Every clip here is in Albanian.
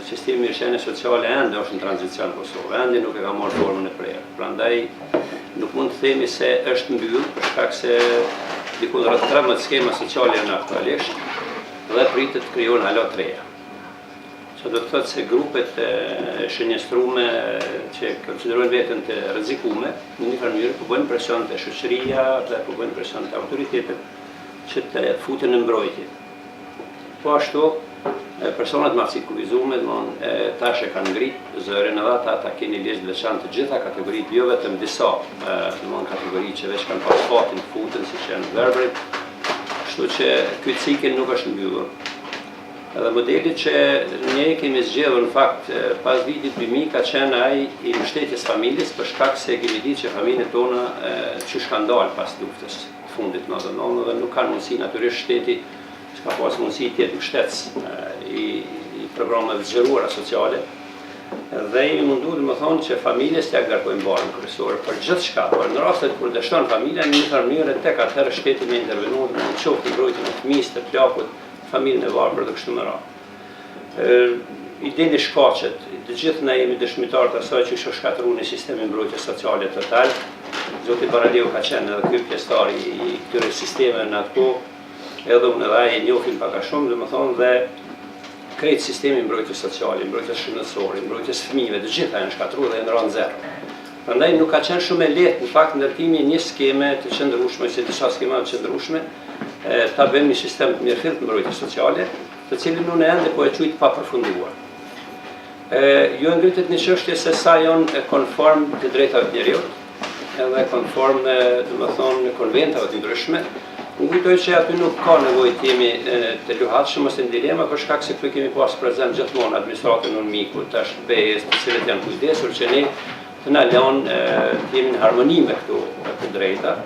sistemi i mirëqenie sociale ende është në tranzicion në Kosovë, ende nuk e ka marrë formën e prerë. Prandaj nuk mund të themi se është mbyllur për shkak se diku rreth 13 skema sociale janë aktualisht dhe pritet të krijohen hala të reja. Që do të thotë se grupet e shënjestrume që konsiderojnë veten të rrezikume, në një farë mënyrë po bëjnë presion te shoqëria dhe po bëjnë presion te autoritetet që të futen në mbrojtje. Po ashtu, personat ma civilizume, tash e kanë ngrit zërin edhe ata keni ligj të veçantë të gjitha kategoritë, jo vetëm disa kategori që veç kanë pas fatin të futen, siç janë verbrit. Kështu që ky cikël nuk është mbyllur. Edhe modeli që ne kemi zgjedhur në fakt pas vitit 2000 ka qenë ai i mbështetjes familjes, për shkak se kemi ditë që familjet tona qysh kanë dalë pas luftës fundit 99 dhe nuk kanë mundësi natyrisht shteti s'ka pas mundësi të jetë mbështetës i programeve të zgjeruara sociale. Dhe jemi munduar më thonë që familjes t'ia garkojnë barën kryesore për gjithçka, por në rastet kur dështon familja në një farë mënyrë tek atëherë shteti më intervenon në qoftë mbrojtjen e fëmijës, të plakut, familjen e varfër dhe kështu me radhë. Idenë shkaqet, të gjithë ne jemi dëshmitar të asaj që është shkatërruar në sistemin mbrojtje sociale total. Zoti Baraleu ka qenë edhe ky pjesëtar i këtyre sistemeve në ato, edhe unë edhe ai e njohim pak a shumë, domethënë dhe krejt sistemi mbrojtjes sociale, mbrojtjes shëndetësore, mbrojtjes fëmijëve, të gjitha janë shkatërruar dhe janë rënë zero. Prandaj nuk ka qenë shumë e lehtë në fakt ndërtimi një skeme të qëndrueshme, ose disa skema të qëndrueshme, ta bëjmë një sistem të mirëfillt të mbrojtjes sociale, të cilin unë ende po e quaj të papërfunduar. Ju ngritet një çështje se sa janë konform të drejtave të njerëzit, edhe konform, domethënë, konventave të ndryshme. Unë kujtoj që aty nuk ka nevojë të jemi të luhatshëm ose në dilema, për shkak se këtu kemi pas prezent gjithmonë administratën unmiku, tash BE-s, të cilët janë kujdesur që ne të na lënë të jemi në harmoni me këto të drejta,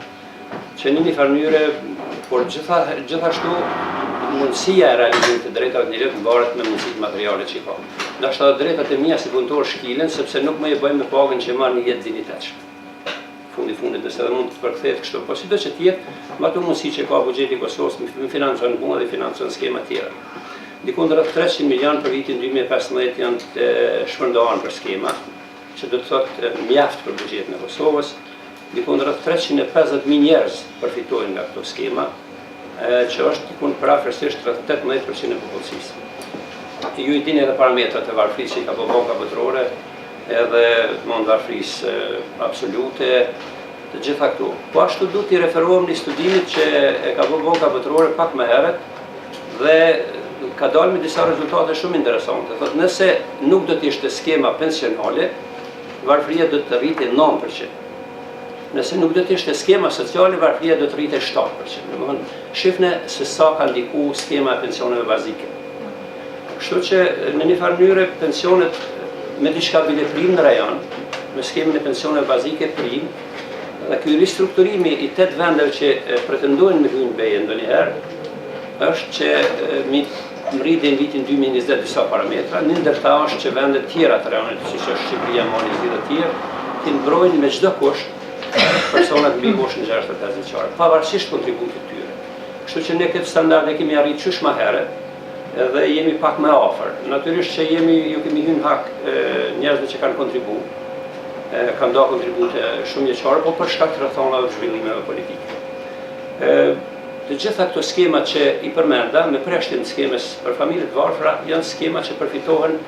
që në një farë mënyrë, por gjithashtu mundësia e realizimit të drejtave të njerëzit mbaret me mundësitë materiale që ka. Ndoshta drejtat e mia si punëtor shkilen sepse nuk më e bëjmë me pagën që marr në jetë dinjitetshme. Fundit nëse edhe mund të përkthehet kështu, po sido që të jetë, me ato mundësi që ka buxheti i Kosovës, më financon punë dhe financon skema tjera. Diku rreth 300 milion për vitin 2015 janë të shpërndarë për skema, që do të thotë mjaft për buxhetin e Kosovës. Diku rreth 350.000 njerëz përfitojnë nga këto skema, që është diku parafërsisht rreth 18% e popullsisë. Ju i dini edhe parametrat e varfrisë që ka bëvë banka botërore, edhe mund varfrisë absolute, të gjitha këtu. Po ashtu duhet t'i referohem një studimit që e ka bëvë banka botërore pak më herët dhe ka dalë me disa rezultate shumë interesante. Thotë, nëse nuk do t'ishte skema pensionale, varfëria do të rritë 9%. Nëse nuk do t'ishte skema sociale, varfëria do të rritë 7%. Domethënë, shifni se sa ka ndiku skema e pensioneve bazike. Kështu që në një farë mënyrë pensionet me diçka bile prim në rajon, me skemin e pensioneve bazike prim, dhe ky ristrukturimi i 8 vendeve që pretendojnë me hyrje në BE ndonjëherë, është që mi mriti në vitin 2020 disa parametra, një ndër ta është që vendet tjera të rajonit, siç është Shqipëria, Mali dhe të tjerë, të mbrojnë me çdo kusht personat mbi moshën 65 vjeçare, pavarësisht kontributit të tyre. Kështu që ne këtë standard e kemi arritur çysh më herët, edhe jemi pak më afër. Natyrisht që ju kemi hyrë hak njerëzve që kanë kontribuar. Kanë dhënë kontribute shumë vjeçare, por për shkak të rrethonave të zhvillimeve politike. Të gjitha këto skema që i përmenda, me preshtin të skemës për familjet varfra, janë skema që përfitohen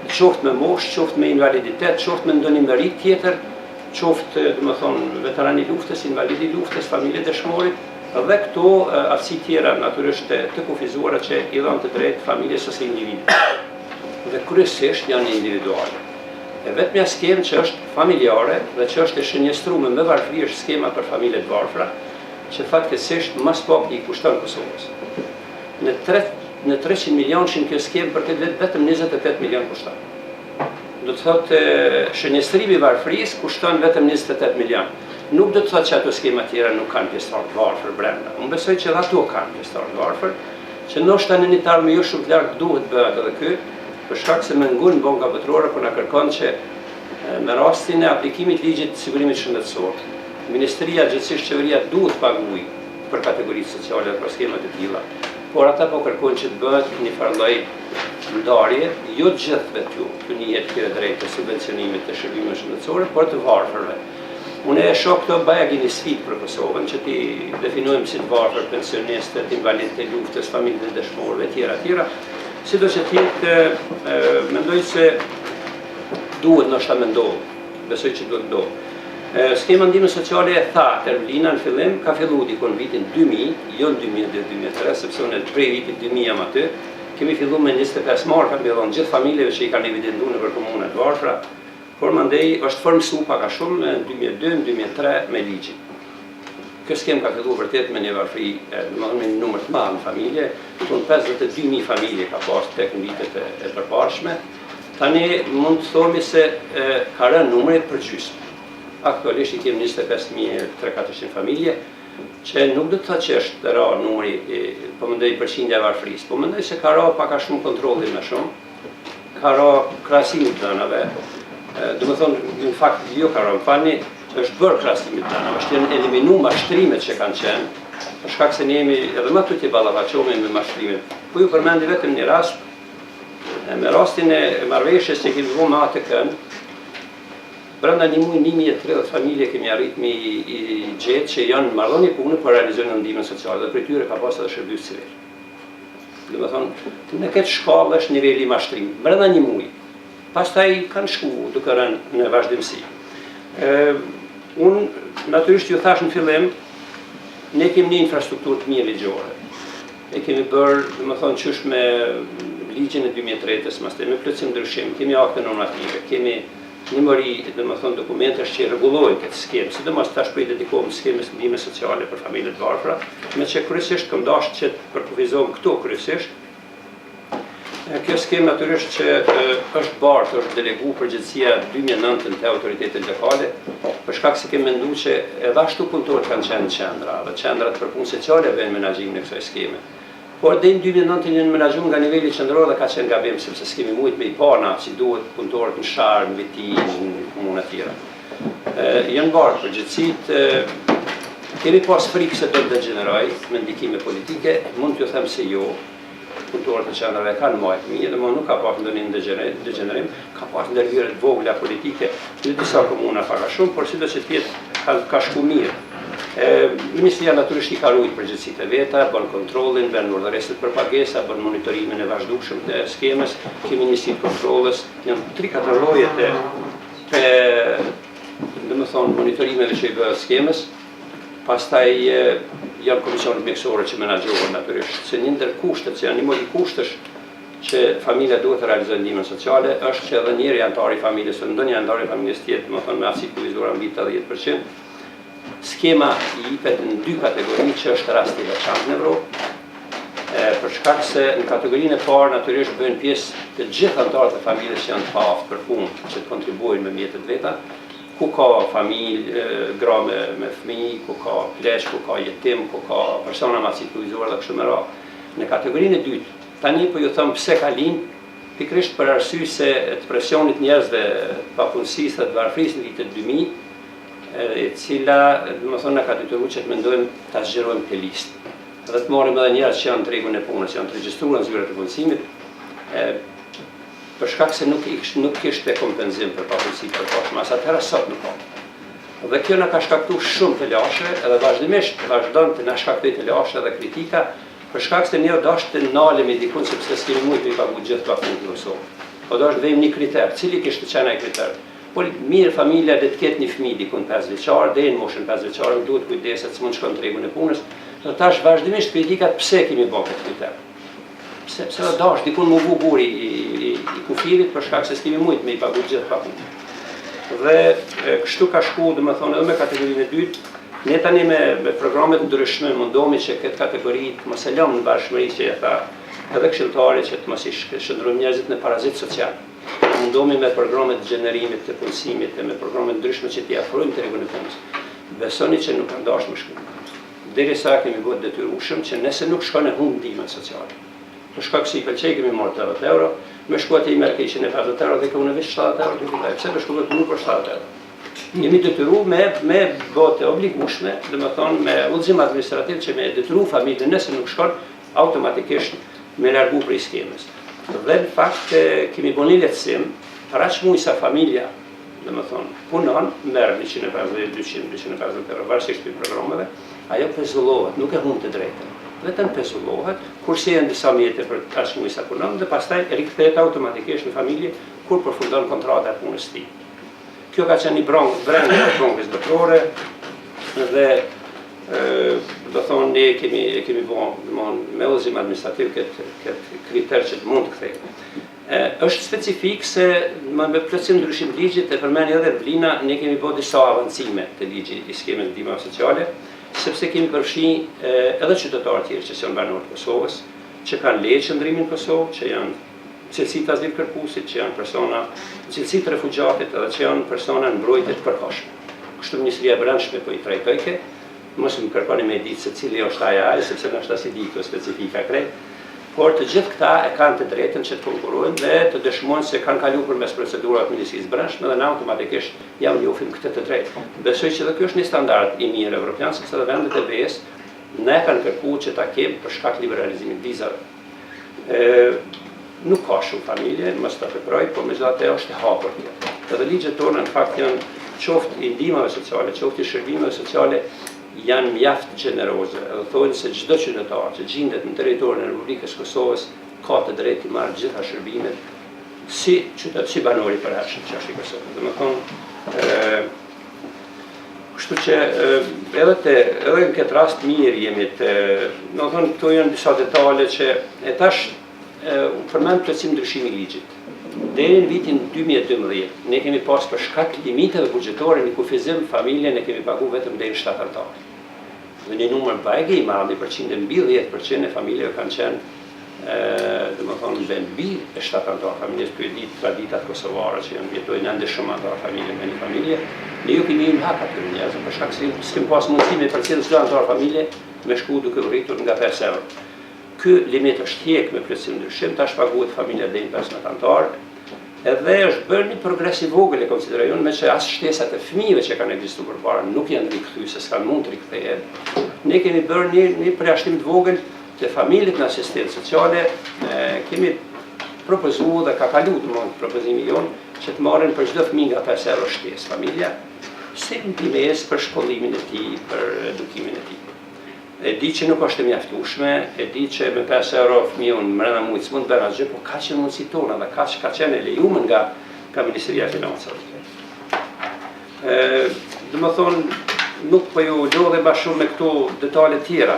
qoftë me moshë, qoftë me invaliditet, qoftë me ndonjë merit tjetër, qoftë, domethënë, veterani i luftës, invalidi i luftës, familje dëshmorit, dhe këto aftësi tjera natyrisht të kufizuara që i dhanë të drejtë familjes ose individit. Dhe kryesisht janë individuale. Vetmja skemë që është familjare dhe që është e shënjestruar me varfëri është skema për familjet varfra, që fatkeqësisht mas pak i kushton Kosovës. Në 300 milionshin kjo skemë për këtë vit vetëm 28 milion kushton. Do të thotë shënjestrimi i varfërisë kushton vetëm 28 milion. Nuk do të thotë që ato skema tjera nuk kanë pjesëtar të varfër brenda. Unë besoj që edhe ato kanë pjesëtar të varfër, që ndoshta në një tarmë jo shumë të larg duhet bëhet edhe ky, për shkak se mengon banka botërore po na kërkon që me rastin e aplikimit të ligjit të sigurimit shëndetësor, Ministria gjithsesi qeveria duhet paguaj për kategoritë sociale dhe për skema të tilla. por ata po kërkojnë që të bëhet një farë lloj ndarje, jo të gjithëve të njihet kjo drejtë të subvencionimit të shërbimeve shëndetësore, por të varfërve. Unë e shoh këto bajagi një sfidë për Kosovën, që ti definojmë si të varfër, pensionistët, invalidët e luftës, familjet e dëshmorëve, etj. Sido që tjetë, mendoj se duhet ndoshta mendohet, besoj që duhet ndodhë. Skema ndihmës sociale e tha Erblina në fillim, ka fillu dikon vitin 2000, jo në 2002-2003, sepse unë prej vitit 2000 jam aty, kemi fillu me 25 marka, me dhënë gjithë familjeve që i kanë evidentuar në për komunat varfra, por mandej është formësu pak a shumë në 2002-2003 me ligjin. Kjo skem ka fillu vërtet me një varfri, me një numër të madh në familje, tonë 52.000 familje ka pas tek në vitet e përparshme. Tani mund të thomi se ka rënë numri për gjysmë. Aktualisht i kemi 25.300 familje, që nuk do të thotë që është ra numri, po mendoj përqindja e varfrisë, po mendoj se ka ra pak a shumë kontrolli më shumë, ka ra krahasimi të dhënave. Do të thonë, në fakt, jo ka ra, më falni, është bërë krahasimi të dhënave, është janë eliminu mashtrimet që kanë qenë, për shkak se ne jemi edhe më tutje ballafaqohemi me mashtrimet. Po ju përmendi vetëm një rast, me rastin e marrëveshjes që kemi vënë me ATK-n, brenda një muaj 1030 familje kemi arrit me i gjetë që janë marrëdhënie pune për realizojnë ndihmën sociale dhe për tyre ka pas edhe shërbim civil. Do të thonë, në këtë shkallë është niveli i mashtrimit, brenda një muaji. Pastaj kanë shku duke rënë në vazhdimsi. Unë natyrisht ju thash në fillim, ne kemi një infrastrukturë të mirë ligjore. Ne kemi bërë, do të thonë, qysh me ligjin e 2003-s, me plotësim ndryshim, kemi akte normative, kemi një mëri, dhe më thonë, dokumentesh që i rregullojnë këtë skemë, sidomos tash po i dedikohem skemës ndihme sociale për familjet varfra, me që kryesisht kam dashur që të përkufizohem këto kryesisht. Kjo skemë natyrisht që është bartë, është delegu përgjegjësia 2009 te autoritetet lokale, për shkak se kemi menduar që edhe ashtu punëtorët kanë qenë në qendra, dhe qendrat për punë sociale bëjnë menaxhimin e kësaj skeme. Por dhe në 2009 janë menaxhuar nga niveli qendror dhe ka qenë gabim sepse s'kemi mujt me i pana si duhet punëtorët në Sharm, në Viti, në komuna tjera. Janë barë përgjithësitë, kemi pas frikë se do të degeneroj me ndikime politike, mund t'ju them se jo, punëtorët e qendrave kanë majtë mirë, dhe nuk ka pas ndonjë degenerim, ka pas ndërhyrje të vogla politike në disa komuna pak a shumë, por sido që tjetë ka shku mirë. Ministria natyrisht i ka ruajtur përgjegjësitë e veta, bën kontrollin, bën urdhëresit për pagesa, bën monitorimin e vazhdueshëm të skemës, kemi njësi të kontrollës, janë 3-4 llojet domethënë monitorimeve që i bëhet skemës. Pastaj janë komisionet mjekësore që menaxhohen natyrisht, se një ndër kushtet që janë një mori kushtesh që familja duhet të realizojë ndihmën sociale është që edhe njëri antar i familjes ose ndonjë antar i familjes tjetër, domethënë me aftësi kufizuar mbi 80%. Skema i jepet në 2 kategori që është rasti i veçantë në Evropë, për shkak se në kategorinë e parë natyrisht bëjnë pjesë të gjithë anëtarët e familjes që janë të paaftë për punë, që të kontribuojnë me mjetet veta, ku ka familje, gra me fëmijë, ku ka pleq, ku ka jetim, ku ka persona me aftësi kufizuar dhe kështu me radhë. Në kategorinë e dytë, tani po ju them pse ka lind, pikërisht për arsye se të presionit njerëzve papunësisë dhe të varfrisë në vitet 2000, e cila, domethënë, na ka detyruar që të mendojmë ta zgjerojmë këtë listë. Dhe të marrim edhe njerëz që janë në tregun e punës, janë të regjistruar në zyrat e punësimit, për shkak se nuk kishte kompenzim për papunësi përkohshme, as atëherë sot nuk ka. Dhe kjo na ka shkaktuar shumë të lashe, edhe vazhdimisht vazhdon të na shkaktojë të lashe dhe kritika, për shkak se ne dashur të nalemi dikun sepse s'kemi mujt të paguajmë gjithë papunët në Kosovë. Po dashur vëmë një kriter, cili kishte qenë ai kriter? Po mirë familja dhe të ketë një fëmijë dikun 5 vjeçar, deri në moshën 5 vjeçare, duhet kujdeset se mund shkon në tregun e punës. Dhe tash vazhdimisht kritikat pse kemi bërë këtë kriter. Pse dash dikun më vu buri i kufirit për shkak se s'kemi mujt me i pagu gjithë papunët. Dhe kështu ka shku, domethënë, edhe me kategorinë e dytë, ne tani me programet ndryshme mundohemi që këtë kategori të mos e lëmë në bashkëmëri që ja tha edhe këshilltari që të mos i shndrojmë njerëzit në parazit social. Mundohemi me programet të gjenerimit, të punësimit, me programet ndryshme që t'i afrojmë tregun e punës. Besoni që nuk kanë dashur më shku. Derisa kemi bërë detyrueshëm që nëse nuk shkon e humb ndihmën sociale. Për shkak se i pëlqej kemi marrë 80 euro, me shkuat e i merr keqen e 50 euro dhe këunë veç 70 euro duke thënë pse më shkuat nuk për 70 euro. Jemi detyruar me bote obligueshme, domethënë me udhëzim administrativ që me detyru familjen nëse nuk shkon automatikisht me largu prej skemës. Dhe në fakt kemi bo një lehtësim, para që muj sa familja, dhe më thonë, punon, merë 150, 200, 250 euro, varsisht për programeve, ajo pezullohet, nuk e humbë të drejtën. Vetëm pezullohet, kurse janë disa mjete për aq muj sa punon, dhe pastaj rikthehet automatikisht në familje kur përfundon kontrata e punës tij. Kjo ka qenë një brenda e bronkës botërore dhe do thonë ne kemi bën me udhëzim administrativ këtë kriter që mund të kthejmë. Është specifik se me plotësim ndryshim ligjit e përmend edhe Vlina, ne kemi bërë disa avancime të ligjit i skemës ndihmave sociale, sepse kemi përfshi edhe qytetarë tjerë që janë banorë të Kosovës, që kanë leje qëndrimin në Kosovë, që janë cilësi të azil kërkuesit, që janë persona, cilësi të refugjatit, edhe që janë persona në mbrojtje të përkohshme. Kështu Ministria e Brendshme po i trajtojke, mos më kërkoni me ditë se cili është ai, sepse në është asi di këto specifika krejt, por të gjithë këta e kanë të drejtën që të konkurrojnë dhe të dëshmojnë se kanë kaluar përmes procedurat Ministrisë Brendshme dhe na automatikisht ja u njofim këtë të drejtë. Besoj që dhe kjo është një standard i mirë evropian, sepse edhe vendet e BE-s ne kanë kërkuar që ta kemi për shkak liberalizimit vizave. Nuk ka shumë familje, mos ta preferoj, por megjithatë është e hapur kjo. Edhe ligjet tona në fakt janë qoftë i ndihmave sociale, qoftë i shërbimeve sociale janë mjaft gjeneroze. Edhe thonë se çdo qytetar që gjendet në territorin e Republikës Kosovës ka të drejtë të marrë gjitha shërbimet si banori i përhershëm që është i Kosovës. Domethënë, kështu që edhe në këtë rast mirë jemi të, domethënë këto janë disa detale që e tash përmend plotësim ndryshimi i ligjit. Deri në vitin 2012 ne kemi pas për shkak limiteve buxhetore në kufizim familjen e kemi paguar vetëm deri në 7 antar. Dhe një numër bajgë i madh, mbi 10% e familjeve kanë qenë domethënë mbi 7 antar familjes, për ditë traditat kosovare që janë jetojnë ende shumë antar familje me një familje. Ne ju kemi një hak aty njerëz, për shkak se s'kem pas mundësi me përcjell çdo antar familje me shku duke u rritur nga 5 euro. Ky limit është hjek me plotësim ndryshim, tash paguhet familja deri në 15 antar. Edhe është bërë një progres i vogël e konsideroj unë, me që as shtesat e fëmijëve që kanë ekzistuar përpara nuk janë rikthyer se s'kan mund të rikthehen. Ne kemi bërë një përjashtim të vogël të familjet në asistencë sociale, kemi propozuar dhe ka kaluar domosdoshmë propozimi jonë që të marrin për çdo fëmijë nga 5 euro shtesë familja, si ndihmës për shkollimin e tij, për edukimin e tij. E di që nuk është e mjaftueshme, e di që me 5 euro fëmijën brenda muajit s'mund të bëra asgjë, por kaq që mundësi tona dhe kaq ka qenë e lejuar nga Ministria e Financave. Domethënë nuk po ju lodhe më shumë me këto detale tjera,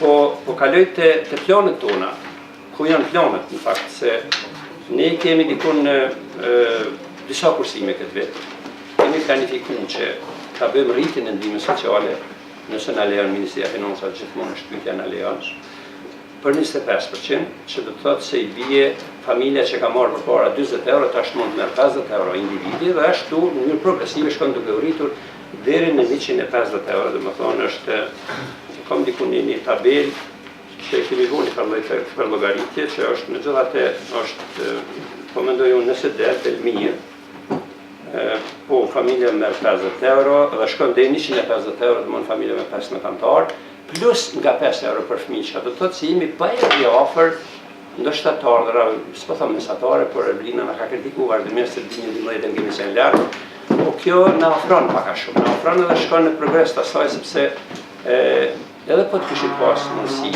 po kaloj te planet tona, ku janë planet në fakt se ne kemi dikun disa kursime këtë vit. Kemi planifikuar që ta bëjmë rritjen e ndihmës sociale, nëse na lejon Ministria e Financave gjithmonë është pyetja na lejon, për 25%, që do të thotë se i bie familja që ka marrë përpara 40 euro, tash mund të merr 50 euro individi dhe ashtu në mënyrë progresive shkon duke u rritur deri në 150 euro, domethënë është kam diku një tabel që kemi vënë për llogaritje që është megjithatë është po mendoj unë nëse del mirë. Po familja merr 50 euro dhe shkon deri 150 euro domon familja me 15 antar, plus nga 5 euro për fëmijë, që do të thotë se jemi bajë ofër ndoshta të ardhra, s'po them mesatare, por Vlina na ka kritikuar vazhdimisht se dinjë ndërmjet kemi qenë lart. Po kjo na ofron pak a shumë, na ofron edhe shkon në progres të asaj sepse edhe po të kishim pas mundësi,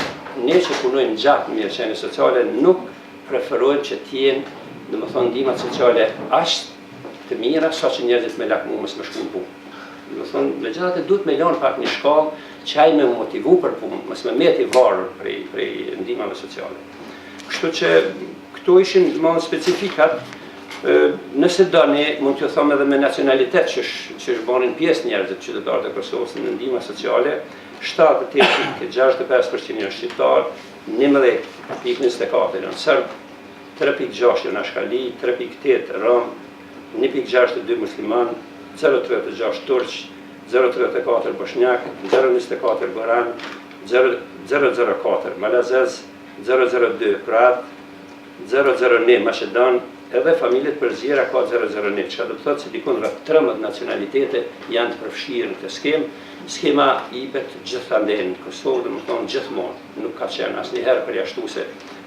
ne që punojmë gjatë në mirëqenie sociale nuk preferojmë që të jenë, domethënë ndihmat sociale aq të mira sa që njerëzit me lakmu mos më shkojnë punë. Domethënë megjithatë duhet me lënë pak një shkallë që ai më motivu për punë, mos më met i varur prej ndihmave sociale. Kështu që këto ishin më specifikat. Nëse doni mund t'ju them edhe me nacionalitet që është bënin pjesë njerëzit qytetarët e Kosovës në ndihma sociale, 78.65% janë shqiptar, 11.24 janë serb, 3.6 janë ashkali, 3.8 rom, 1.62 musliman, 0.36 turq, 0.34 bosnjak, 0.24 goran, 0.04 malazez, 0.02 kroat, 0.01 maqedon, edhe familjet përzjera ka 001, që do të thotë se dikon rreth 13 nacionalitete janë të përfshirë në këtë skemë. Skema IBE-t gjithandej në Kosovë, domethënë gjithmonë, nuk ka qenë asnjëherë përjashtuese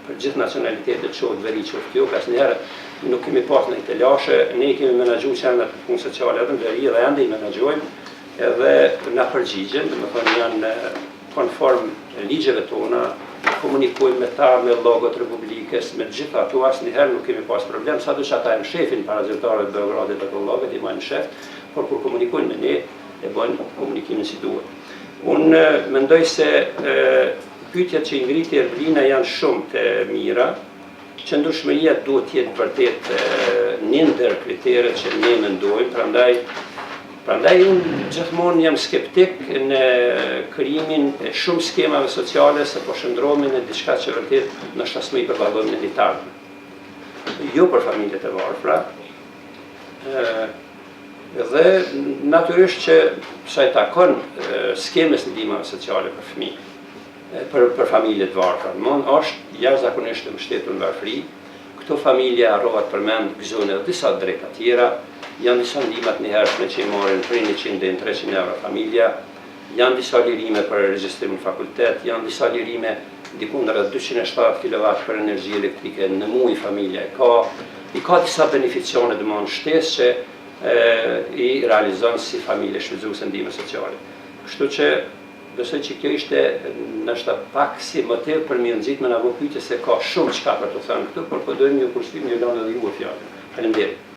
për gjithë nacionalitetet, qoftë veri, qoftë tjog, asnjëherë nuk kemi pas në të lashe, ne kemi menaxhuar qendrat për punë sociale edhe në veri dhe ende i menaxhojmë, edhe na përgjigjen, domethënë janë konform ligjeve tona, komunikojmë me ta, me llogat Republikës, me gjitha ato, asnjëherë nuk kemi pas problem, sado që ata e shefin parazyrtarët e Beogradit ato llogat, i majnë shef, por kur komunikojnë me ne, e bëjnë komunikimin si duhet. Unë mendoj se pyetjet që i ngriti Erblina janë shumë të mira, qëndrueshmëria duhet të jetë vërtet një ndër kriteret që ne mendojmë, prandaj unë gjithmonë jam skeptik në krijimin e shumë skemave sociale se po shndrohemi në diçka që vërtet ndoshta s'më i përballojmë në ditarë. Jo për familjet e varfra, dhe natyrisht që sa i takon skemës në ndihmave sociale për fëmijë, për familjet varfra, është jashtëzakonisht të mbështetur në varfëri. Këto familje harrohet përmend gëzojnë edhe disa drejta tjera, janë disa ndihmat njëhershme që i marrin prej 100 deri në 300 euro familja, janë disa lirime për regjistrim në fakultet, janë disa lirime diku rreth 270 kW për energji elektrike në muaj familja i ka disa beneficione domosdoshmë shtesë që i realizon si familje shfrytëzuese ndihme sociale. Kështu që besoj që kjo ishte ndoshta pak si motiv për mi nxit me na vë pyetje se ka shumë çka për të thënë këtu, por po dojmë një kushtim, një lëndë dhe ju fjalë. Faleminderit.